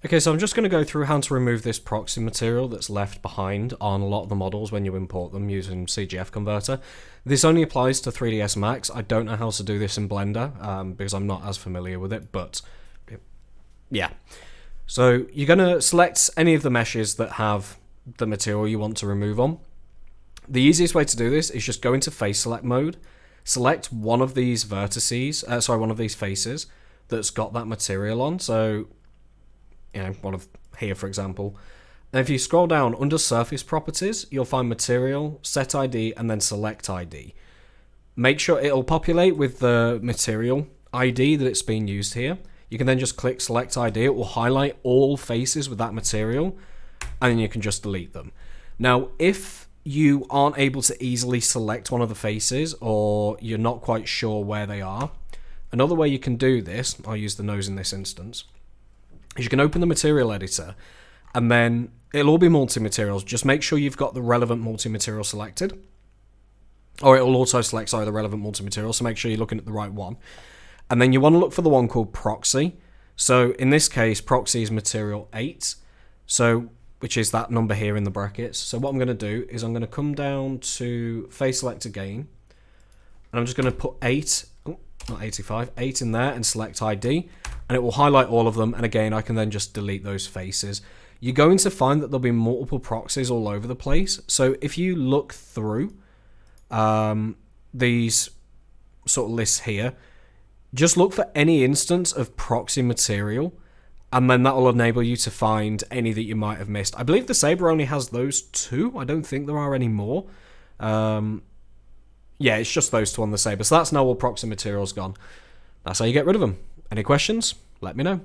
Okay, so I'm just going to go through how to remove this proxy material that's left behind on a lot of the models when you import them using CGF Converter. This only applies to 3ds Max. I don't know how to do this in Blender because I'm not as familiar with it, but yeah. So you're going to select any of the meshes that have the material you want to remove on. The easiest way to do this is just go into face select mode, select one of these vertices, one of these faces that's got that material on. So, one of here, for example. And if you scroll down under surface properties, you'll find material, set ID, and then select ID. Make sure it'll populate with the material ID that it's being used here. You can then just click select ID. It will highlight all faces with that material, and then you can just delete them. Now, if you aren't able to easily select one of the faces, or you're not quite sure where they are, another way you can do this, I'll use the nose in this instance, is you can open the material editor, and then it'll all be multi-materials. Just make sure you've got the relevant multi-material selected, or it will auto select the relevant multi-material, so make sure you're looking at the right one. And then you want to look for the one called proxy. So in this case, proxy is material 8, which is that number here in the brackets. So what I'm going to do is I'm going to come down to face select again, and I'm just going to put 8, not 85, 8 in there and select ID, and it will highlight all of them, and again I can then just delete those faces. You're going to find that there'll be multiple proxies all over the place, so if you look through these sort of lists here, just look for any instance of proxy material, and then that will enable you to find any that you might have missed. I believe the Saber only has those 2. I don't think there are any more. Yeah, it's just those 2 on the Saber. So that's now all proxy materials gone. That's how you get rid of them. Any questions? Let me know.